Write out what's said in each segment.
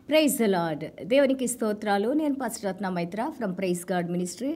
Praise the lord. దేవునికి స్తోత్రాలు. నేను pastor Ratna Maitra from praise God ministry.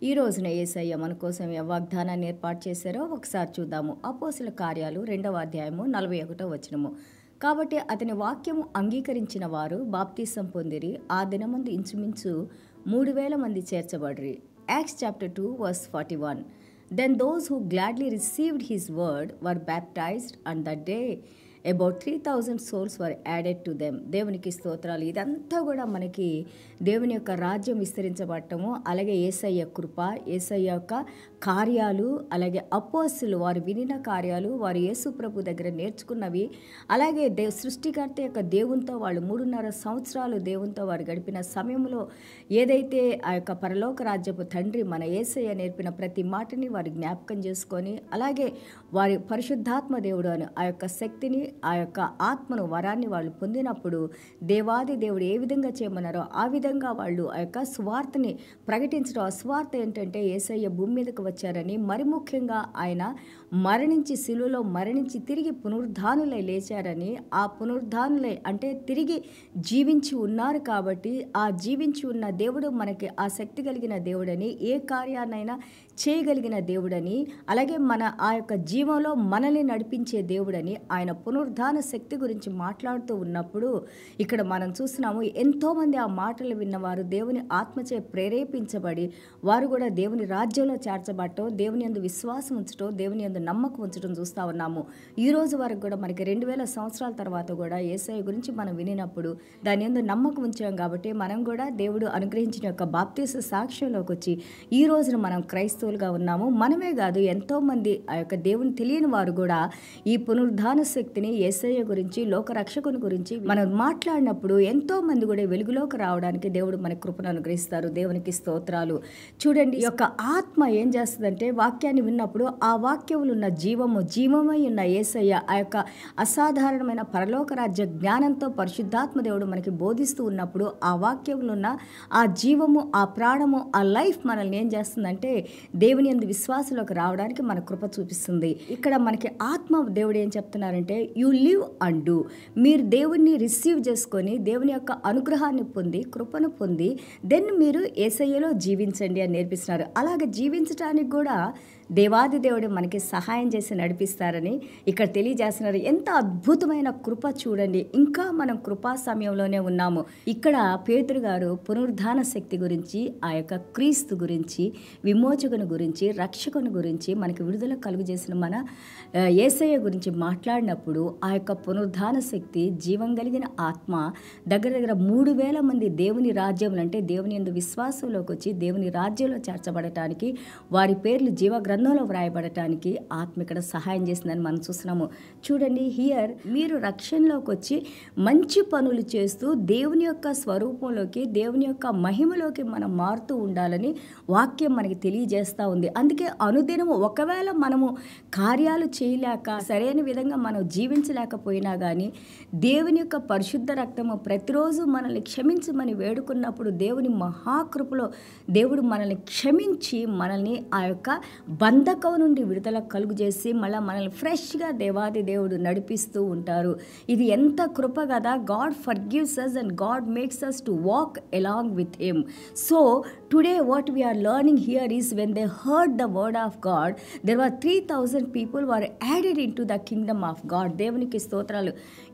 ఈ రోజున యేసయ్య మన కోసం ఏ వాగ్దానాన్ని ఏర్పాటు చేశారో ఒకసారి చూద్దాము. అపోస్తల కార్యాలు 2వ అధ్యాయము 41వ వచనము. కాబట్టి అతని వాక్యము అంగీకరించిన వారు బాప్తీసం పొందిరి. ఆ దినమందు ఇంచుమించు 3000 మంది చేర్చబడిరి. Acts chapter 2 verse 41. Then those who gladly received his word were baptized, and that day about 3000 souls were added to them. దేవునికి స్తోత్రాలు. ఇదంతా కూడా మనకి దేవుని యొక్క రాజ్యం విస్తరించబడటము, అలాగే యేసయ్య కృప, యేసయ్య యొక్క కార్యాలు, అలాగే అపోస్తులు వారు వినిన కార్యాలు, వారు యేసు ప్రభు దగ్గర నేర్చుకున్నవి, అలాగే సృష్టికర్త యొక్క దేవునితో వాళ్ళు 3.5 సంవత్సరాలు దేవునితో వారు గడిపిన సమయంలో ఏదైతే ఆ యొక్క పరలోక రాజ్యపు తండ్రి మన యేసయ్య నేర్పిన ప్రతి మాటని వారు జ్ఞాపకం చేసుకొని, అలాగే వారి పరిశుద్ధాత్మ దేవుడు అని ఆ యొక్క శక్తిని, ఆ యొక్క ఆత్మను, వరాన్ని వాళ్ళు పొందినప్పుడు దేవాది దేవుడు ఏ విధంగా చేయమన్నారో ఆ విధంగా వాళ్ళు ఆ యొక్క స్వార్థని ప్రకటించడం. ఆ స్వార్థ ఏంటంటే యేసయ్య భూమి మీదకు వచ్చారని, మరి ముఖ్యంగా ఆయన మరణించి శిలువలో మరణించి తిరిగి పునరుద్ధానులై లేచారని, ఆ పునరుద్ధానులై అంటే తిరిగి జీవించి ఉన్నారు కాబట్టి ఆ జీవించి ఉన్న దేవుడు మనకి ఆ శక్తి కలిగిన దేవుడని, ఏ కార్యాన్నైనా చేయగలిగిన దేవుడని, అలాగే మన ఆ యొక్క జీవంలో మనల్ని నడిపించే దేవుడని ఆయన పునరుద్ధాన శక్తి గురించి మాట్లాడుతూ ఉన్నప్పుడు ఇక్కడ మనం చూస్తున్నాము ఎంతోమంది ఆ మాటలు విన్నవారు దేవుని ఆత్మచే ప్రేరేపించబడి వారు కూడా దేవుని రాజ్యంలో చేర్చబడటం, దేవుని యందు విశ్వాసం ఉంచడం, దేవుని యందు నమ్మకం ఉంచడం చూస్తూ ఉన్నాము. ఈ రోజు వరకు కూడా మనకి 2000 సంవత్సరాల తర్వాత కూడా యేసయ్య గురించి మనం వినినప్పుడు దాని యందు నమ్మకం ఉంచాం కాబట్టి మనం కూడా దేవుడు అనుగ్రహించిన యొక్క బాప్తీస సాక్ష్యంలోకి వచ్చి ఈ రోజున మనం క్రైస్తవులుగా ఉన్నాము. మనమే కాదు, ఎంతోమంది ఆ యొక్క దేవుని తెలియని వారు కూడా ఈ పునరుద్ధాన శక్తిని, యేసయ్య గురించి, లోక రక్షకుని గురించి మనం మాట్లాడినప్పుడు ఎంతో మంది కూడా వెలుగులోకి రావడానికి దేవుడు మన కృపను అనుగ్రహిస్తారు. దేవునికి స్తోత్రాలు. చూడండి, ఈ యొక్క ఆత్మ ఏం చేస్తుందంటే వాక్యాన్ని విన్నప్పుడు ఆ వాక్యములు ఉన్న జీవమై ఉన్న యేసయ్య ఆ యొక్క అసాధారణమైన పరలోక రాజ్య జ్ఞానంతో పరిశుద్ధాత్మ దేవుడు మనకి బోధిస్తూ ఉన్నప్పుడు ఆ వాక్యములు ఉన్న ఆ జీవము, ఆ ప్రాణము, ఆ లైఫ్ మనల్ని ఏం చేస్తుందంటే దేవుని యందు విశ్వాసంలోకి రావడానికి మన కృప చూపిస్తుంది. ఇక్కడ మనకి ఆత్మ దేవుడు ఏం చెప్తున్నారంటే యు లివ్ అండ్ డూ. మీరు దేవుణ్ణి రిసీవ్ చేసుకొని దేవుని యొక్క అనుగ్రహాన్ని పొంది, కృపను పొంది, దెన్ మీరు యేసయ్యలో జీవించండి అని నేర్పిస్తున్నారు. అలాగే జీవించడానికి కూడా దేవాది దేవుడు మనకి సహాయం చేసి నడిపిస్తారని ఇక్కడ తెలియజేస్తున్నారు. ఎంత అద్భుతమైన కృప చూడండి. ఇంకా మనం కృపా సమయంలోనే ఉన్నాము. ఇక్కడ పేతురు గారు పునరుద్ధాన శక్తి గురించి, ఆ యొక్క క్రీస్తు గురించి, విమోచకుని గురించి, రక్షకుని గురించి, మనకి విడుదల కలుగు చేసిన మన యేసయ్య గురించి మాట్లాడినప్పుడు ఆ యొక్క పునరుద్ధాన శక్తి, జీవం కలిగిన ఆత్మ దగ్గర 3000 మంది దేవుని రాజ్యంలో అంటే దేవుని యందు విశ్వాసంలోకి వచ్చి దేవుని రాజ్యంలో చేర్చబడటానికి, వారి పేర్లు జీవ గ్రంథంలో వ్రాయబడటానికి ఆత్మ ఇక్కడ సహాయం చేసిందని మనం చూస్తున్నాము. చూడండి, హియర్ మీరు రక్షణలోకి వచ్చి మంచి పనులు చేస్తూ దేవుని యొక్క స్వరూపంలోకి, దేవుని యొక్క మహిమలోకి మనం మారుతూ ఉండాలని వాక్యం మనకి తెలియజేస్తూ ఉంది. అందుకే అనుదినము ఒకవేళ మనము కార్యాలు చేయలేక సరైన విధంగా మనం జీవించలేకపోయినా కానీ దేవుని యొక్క పరిశుద్ధ రక్తము ప్రతిరోజు మనల్ని క్షమించమని వేడుకున్నప్పుడు దేవుని మహాకృపలో దేవుడు మనల్ని క్షమించి మనల్ని ఆ యొక్క బంధకం నుండి విడుదల కలుగు చేసి మళ్ళీ మనల్ని ఫ్రెష్గా దేవాది దేవుడు నడిపిస్తూ ఉంటారు. ఇది ఎంత కృప కదా. God forgives us and God makes us to walk along with him. So today what we are learning here is when they heard the word of God, there were 3000 people were added into the kingdom of God. దేవునికి స్తోత్రాలు.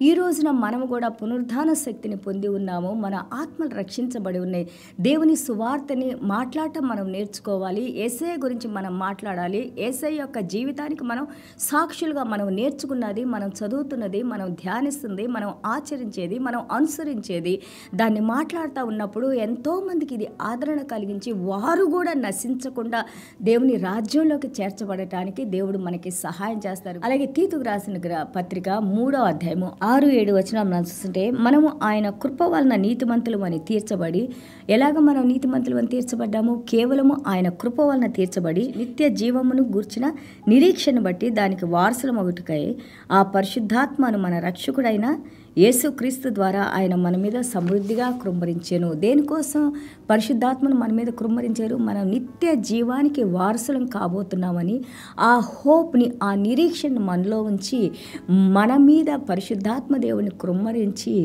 ఈ రోజున మనము కూడా పునరుద్ధాన శక్తిని పొంది ఉన్నాము. మన ఆత్మలు రక్షించబడి ఉన్నాయి. దేవుని సువార్తని మాట్లాడటం మనం నేర్చుకోవాలి. యేసయ్య గురించి మనం మాట్లాడాలి. యేసయ్య యొక్క జీవితానికి మనం సాక్షులుగా మనం నేర్చుకున్నది, మనం చదువుతున్నది, మనం ధ్యానిస్తుంది, మనం ఆచరించేది, మనం అనుసరించేది, దాన్ని మాట్లాడుతూ ఉన్నప్పుడు ఎంతోమందికి ఇది ఆదరణ కలిగించి వారు కూడా నశించకుండా దేవుని రాజ్యంలోకి చేర్చబడటానికి దేవుడు మనకి సహాయం చేస్తారు. అలాగే తీతుకు రాసిన పత్రిక 3వ అధ్యాయము 6-7 వచనాలు మనం చూస్తుంటే మనము ఆయన కృప వలన నీతిమంతులు అని తీర్చబడి, ఎలాగ మనం నీతిమంతులు అని తీర్చబడ్డాము? కేవలము ఆయన కృప వలన తీర్చబడి నిత్య జీవమును గూర్చిన నిరీక్షను బట్టి దానికి వారసులమగుటకై ఆ పరిశుద్ధాత్మను మన రక్షకుడైన యేసుక్రీస్తు ద్వారా ఆయన మన మీద సమృద్ధిగా కృమ్మరించెను. దేనికోసం పరిశుద్ధాత్మను మన మీద కృమ్మరించారు? మనం నిత్య జీవానికి వారసులం కాబోతున్నామని ఆ హోప్ని, ఆ నిరీక్షను మనలో ఉంచి మన మీద పరిశుద్ధాత్మ దేవుని కృమ్మరించి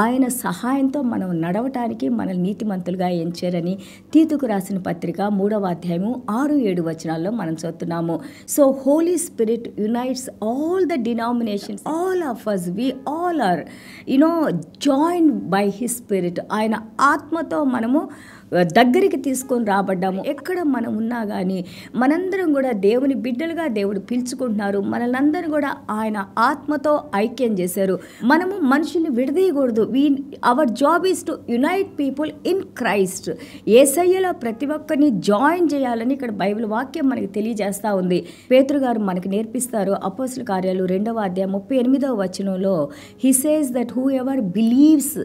ఆయన సహాయంతో మనం నడవటానికి మనల్ని నీతిమంతులుగా ఎంచారని తీతుకు రాసిన పత్రిక 3వ అధ్యాయము 6-7 వచనాల్లో మనం చదువుతున్నాము. So Holy Spirit unites all the denominations, all of us, we all are join by his Spirit. ఆయన ఆత్మతో మనము దగ్గరికి తీసుకొని రాబడ్డాము. ఎక్కడ మనం ఉన్నా కానీ మనందరం కూడా దేవుని బిడ్డలుగా దేవుడు పిలుచుకుంటున్నారు. మనల్ని కూడా ఆయన ఆత్మతో ఐక్యం చేశారు. మనము మనుషుల్ని విడదీయకూడదు. Our job is to unite people in Christ. యేసయ్యలో ప్రతి ఒక్కరిని జాయిన్ చేయాలని ఇక్కడ బైబిల్ వాక్యం మనకి తెలియజేస్తూ ఉంది. పేతురు గారు మనకి నేర్పిస్తారు. అపోస్తల కార్యాలు 2వ అధ్యాయం 38వ వచనంలో he says that who ever believes,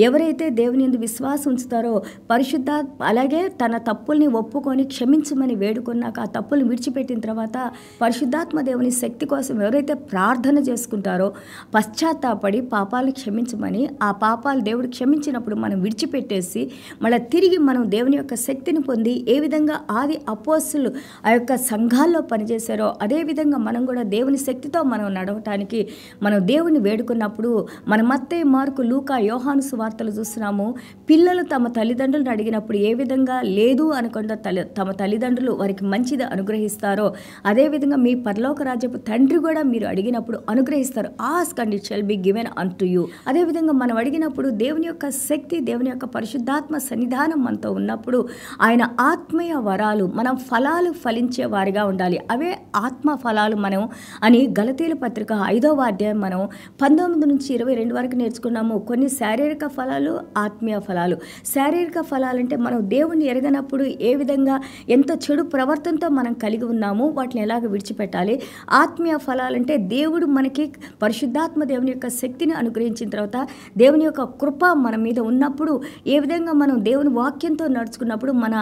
ఎవరైతే దేవుని యందు విశ్వాసం ఉంచుతారో పరిశుద్ధాత్మ అలాగే తన తప్పుల్ని ఒప్పుకొని క్షమించమని వేడుకున్నాక ఆ తప్పులు విడిచిపెట్టిన తర్వాత పరిశుద్ధాత్మ దేవుని శక్తి కోసం ఎవరైతే ప్రార్థన చేసుకుంటారో, పశ్చాత్తాపడి పాపాలను క్షమించమని, ఆ పాపాలు దేవుడు క్షమించినప్పుడు మనం విడిచిపెట్టేసి మళ్ళీ తిరిగి మనం దేవుని యొక్క శక్తిని పొంది ఏ విధంగా ఆది అపోస్తులు ఆ యొక్క సంఘాల్లో పనిచేశారో అదేవిధంగా మనం కూడా దేవుని శక్తితో మనం నడవటానికి మనం దేవుని వేడుకున్నప్పుడు మన మత్తయి, మార్కు, లూకా, యోహాను సువార్తలు చూస్తున్నాము. పిల్లలు తమ తల్లిదండ్రులను అడిగినప్పుడు ఏ విధంగా లేదు అనకుండా తమ తల్లిదండ్రులు వారికి మంచిది అనుగ్రహిస్తారో అదేవిధంగా మీ పరలోక రాజ్యపు తండ్రి కూడా మీరు అడిగినప్పుడు అనుగ్రహిస్తారు. Ask and it shall be given unto you. అదేవిధంగా మనం అడిగినప్పుడు దేవుని యొక్క శక్తి, దేవుని యొక్క పరిశుద్ధాత్మ సన్నిధానం మనతో ఉన్నప్పుడు ఆయన ఆత్మీయ వరాలు, మనం ఫలాలు ఫలించే వారిగా ఉండాలి. అవే ఆత్మ ఫలాలు మనం అని గలతీయుల పత్రిక 5వ అధ్యాయం మనం 19 నుంచి 22 వరకు నేర్చుకున్నాము. కొన్ని శారీరక ఫలాలు, ఆత్మీయ ఫలాలు. శారీరక ఫలాలంటే మనం దేవుణ్ణి ఎరగనప్పుడు ఏ విధంగా ఎంత చెడు ప్రవర్తనతో మనం కలిగి ఉన్నామో వాటిని ఎలాగ విడిచిపెట్టాలి. ఆత్మీయ ఫలాలంటే దేవుడు మనకి పరిశుద్ధాత్మ దేవుని యొక్క శక్తిని అనుగ్రహించిన తర్వాత దేవుని యొక్క కృప మన మీద ఉన్నప్పుడు ఏ విధంగా మనం దేవుని వాక్యంతో నడుచుకున్నప్పుడు మన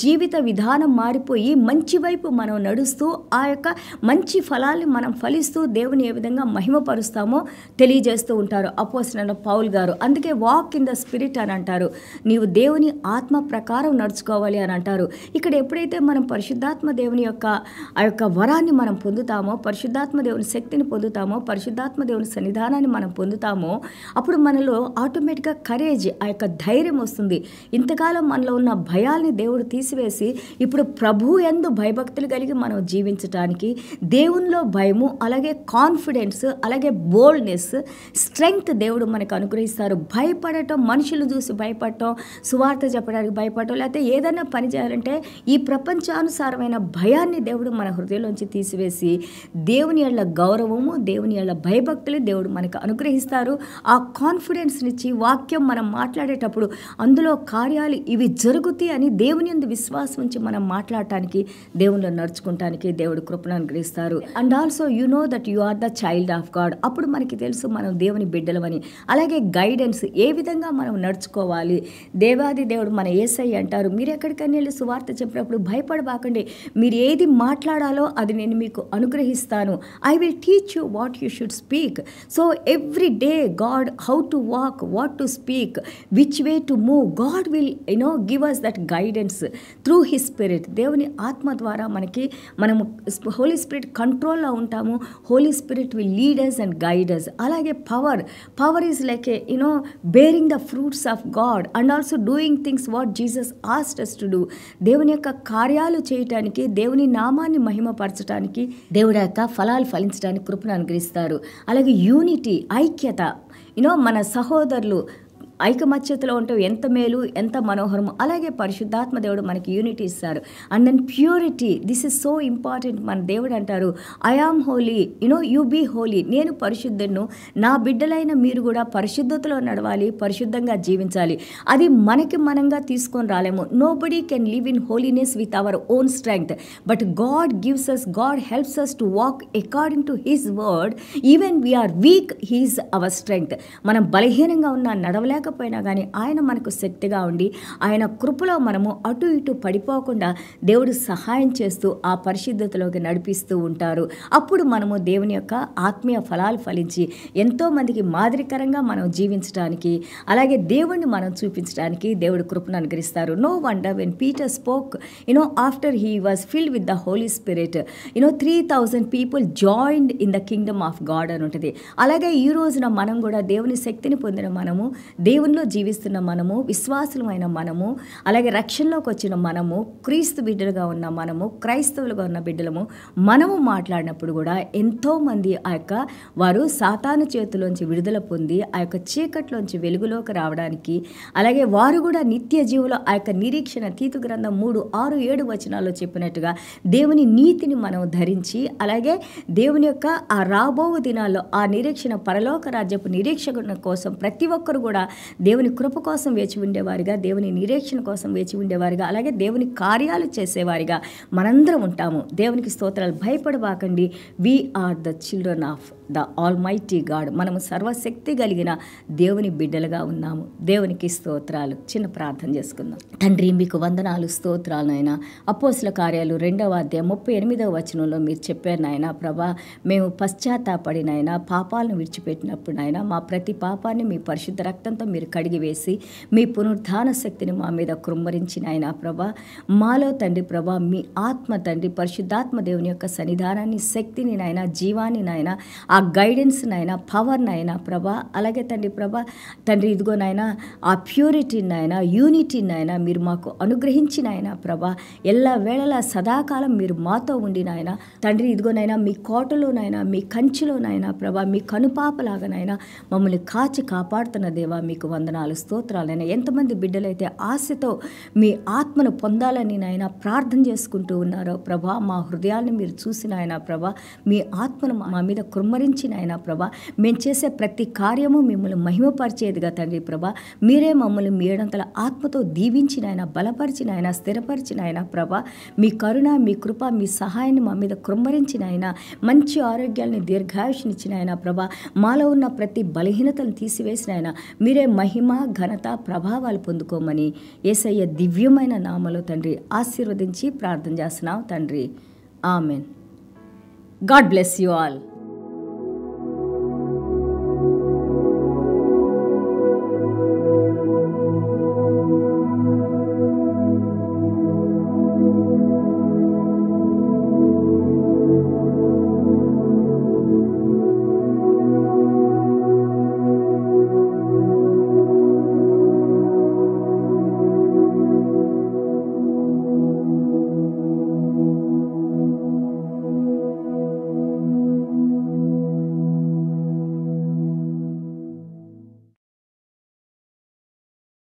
జీవిత విధానం మారిపోయి మంచి వైపు మనం నడుస్తూ ఆ యొక్క మంచి ఫలాల్ని మనం ఫలిస్తూ దేవుని ఏ విధంగా మహిమపరుస్తామో తెలియజేస్తూ ఉంటారు అపోస్తలుడైన పౌలు గారు. అందుకే వాక్ ఇన్ ద స్పిరిట్ అని అంటారు. నీవు దేవుని ఆత్మ ప్రకారం నడుచుకోవాలి అని అంటారు. ఇక్కడ ఎప్పుడైతే మనం పరిశుద్ధాత్మ దేవుని యొక్క ఆ యొక్క వరాన్ని మనం పొందుతామో, పరిశుద్ధాత్మ దేవుని శక్తిని పొందుతామో, పరిశుద్ధాత్మ దేవుని సన్నిధానాన్ని మనం పొందుతామో అప్పుడు మనలో ఆటోమేటిక్గా కరేజ్, ఆ యొక్క ధైర్యం వస్తుంది. ఇంతకాలం మనలో ఉన్న భయాల్ని దేవుడు తీసివేసి ఇప్పుడు ప్రభు యందు భయభక్తులు కలిగి మనం జీవించటానికి దేవునిలో భయము, అలాగే కాన్ఫిడెన్స్, అలాగే బోల్డ్నెస్, స్ట్రెంగ్త్ దేవుడు మనకు అనుగ్రహిస్తారు. భయపడటం, మనుషులు చూసి భయపడటం, సువార్త చెప్పడానికి భయపడటం, లేకపోతే ఏదైనా పని చేయాలంటే ఈ ప్రపంచానుసారమైన భయాన్ని దేవుడు మన హృదయంలోంచి తీసివేసి దేవుని యెడల గౌరవము, దేవుని యెడల భయభక్తులు దేవుడు మనకు అనుగ్రహిస్తారు. ఆ కాన్ఫిడెన్స్నిచ్చి వాక్యం మనం మాట్లాడేటప్పుడు అందులో కార్యాలు ఇవి జరుగుతాయి అని దేవుని యందు విశ్వాసం ఉంచి మనం మాట్లాడటానికి, దేవునిలో నడుచుకుంటానికి దేవుడు కృపను అనుగ్రహిస్తారు. And also you know that you are the child of God. అప్పుడు మనకి తెలుసు మనం దేవుని బిడ్డలమని. అలాగే గైడెన్స్, ఏ విధంగా మనం నడుచుకోవాలి. దేవాది దేవుడు మన యేసయ్య అంటారు, మీరు ఎక్కడికైనా వెళ్ళి సువార్త చెప్పినప్పుడు భయపడబాకండి, మీరు ఏది మాట్లాడాలో అది నేను మీకు అనుగ్రహిస్తాను. I will teach you what you should speak. So every day God how to walk, what to speak, which way to move, God will give us that guidance through his spirit. దేవుని ఆత్మ ద్వారా మనము holy spirit కంట్రోల్లో ఉంటాము. Holy spirit will lead us and guide us. అలాగే power is like bearing the fruits of God and also doing things what Jesus asked us to do. దేవుని యొక్క కార్యాలు చేయటానికి, దేవుని నామాన్ని మహిమపరచడానికి, దేవుడి యొక్క ఫలాలు ఫలించడానికి కృపను అనుగ్రహిస్తారు. అలాగే యూనిటీ, ఐక్యత, మన సహోదరులు ఐకమత్యతలో ఉంటే ఎంత మేలు, ఎంత మనోహరము. అలాగే పరిశుద్ధాత్మ దేవుడు మనకి యూనిటీ ఇస్తారు. And then purity, this is so important. మన దేవుడు అంటారు, I am holy, you be holy. నేను పరిశుద్ధును, నా బిడ్డలైన మీరు కూడా పరిశుద్ధతలో నడవాలి, పరిశుద్ధంగా జీవించాలి. అది మనంగా తీసుకొని రాలేము. Nobody can live in holiness with our own strength, but God gives us, God helps us to walk according to his word. Even we are weak, he is our strength. మనం బలహీనంగా ఉన్నా, నడవలేక లేకపోయినా కానీ ఆయన మనకు శక్తిగా ఉండి ఆయన కృపలో మనము అటు ఇటు పడిపోకుండా దేవుడు సహాయం చేస్తూ ఆ పరిశుద్ధతలోకి నడిపిస్తూ ఉంటారు. అప్పుడు మనము దేవుని యొక్క ఆత్మీయ ఫలాలు ఫలించి ఎంతోమందికి మాదిరికరంగా మనం జీవించడానికి, అలాగే దేవుణ్ణి మనం చూపించడానికి దేవుడు కృపను అనుగ్రహిస్తారు. No wonder when Peter spoke, after he was filled with the holy spirit, 3,000 people joined in the kingdom of God అని ఉంటుంది. అలాగే ఈ రోజున మనం కూడా దేవుని శక్తిని పొందిన మనము, దేవునిలో జీవిస్తున్న మనము, విశ్వాసులమైన మనము, అలాగే రక్షణలోకి వచ్చిన మనము, క్రీస్తు బిడ్డలుగా ఉన్న మనము, క్రైస్తవులుగా ఉన్న బిడ్డలము మనము మాట్లాడినప్పుడు కూడా ఎంతోమంది వారు సాతాను చేతిలోంచి విడుదల పొంది ఆ యొక్క చీకట్లోంచి వెలుగులోకి రావడానికి, అలాగే వారు కూడా నిత్య జీవులో ఆ యొక్క నిరీక్షణ తీతు గ్రంథం 3:6-7 వచనాల్లో చెప్పినట్టుగా దేవుని నీతిని మనం ధరించి, అలాగే దేవుని యొక్క ఆ రాబో దినాల్లో ఆ నిరీక్షణ, పరలోక రాజ్యపు నిరీక్షణ కోసం ప్రతి ఒక్కరు కూడా దేవుని కృప కోసం వేచి ఉండేవారిగా, దేవుని నిరీక్షణ కోసం వేచి ఉండేవారిగా, అలాగే దేవుని కార్యాలు చేసేవారిగా మనందరం ఉంటాము. దేవునికి స్తోత్రాలు. భయపడబాకండి. We are the children of the almighty God. మనము సర్వశక్తి కలిగిన దేవుని బిడ్డలుగా ఉన్నాము. దేవునికి స్తోత్రాలు. చిన్న ప్రార్థన చేసుకుందాం. తండ్రి, మీకు వందనాలు, స్తోత్రాలు నాయన. అపోస్తుల కార్యాలు 2వ అధ్యాయం 38వ వచనంలో మీరు చెప్పారు నాయన ప్రభా, మేము పశ్చాత్తాపడి నాయన పాపాలను విడిచిపెట్టినప్పుడు నాయన మా ప్రతి పాపాన్ని మీ పరిశుద్ధ రక్తంతో మీరు కడిగివేసి మీ పునరుద్ధాన శక్తిని మా మీద కృమ్మరించి నాయన ప్రభా, మాలో తండ్రి ప్రభా మీ ఆత్మ తండ్రి పరిశుద్ధాత్మ దేవుని యొక్క సన్నిధానాన్ని, శక్తిని నాయన, జీవాన్ని నాయన, ఆ గైడెన్స్ నాయన, పవర్ నాయన ప్రభా, అలాగే తండ్రి ప్రభా తండ్రి ఇదిగో నాయన ఆ ప్యూరిటీ నాయన, యూనిటీ నాయన మీరు మాకు అనుగ్రహించి నాయన ప్రభా, ఎల్ల వేళలా సదాకాలం మీరు మాతో ఉండి నాయన తండ్రి ఇదిగోనైనా మీ కోటలోనైనా మీ కంచిలోనైనా ప్రభా మీ కనుపాపలాగానైనా మమ్మల్ని కాచి కాపాడుతున్న దేవా మీకు వందనాలు, స్తోత్రాలైనా. ఎంతమంది బిడ్డలైతే ఆశతో మీ ఆత్మను పొందాలని నాయన ప్రార్థన చేసుకుంటూ ఉన్నారో ప్రభా, మా హృదయాన్ని మీరు చూసిన ఆయన ప్రభా, మీ ఆత్మను మా మీద కృమ్మరించి నాయన ప్రభా, మేము చేసే ప్రతి కార్యము మిమ్మల్ని మహిమపరిచేదిగా తండ్రి ప్రభా, మీరే మమ్మల్ని మీ ఏడంతల ఆత్మతో దీవించిన ఆయన, బలపరిచిన ఆయన, స్థిరపరిచిన ఆయన ప్రభా, మీ కరుణ, మీ కృప, మీ సహాయాన్ని మా మీద కృమ్మరించిన ఆయన, మంచి ఆరోగ్యాన్ని, దీర్ఘాయుష్నిచ్చిన ఆయన ప్రభా, మాలో ఉన్న ప్రతి బలహీనతను తీసివేసిన ఆయన, మీరే మహిమ, ఘనత, ప్రభావాలు పొందుకోమని యేసయ్య దివ్యమైన నామలో తండ్రి ఆశీర్వదించి ప్రార్థన చేస్తున్నాం తండ్రి. Amen. God bless you all.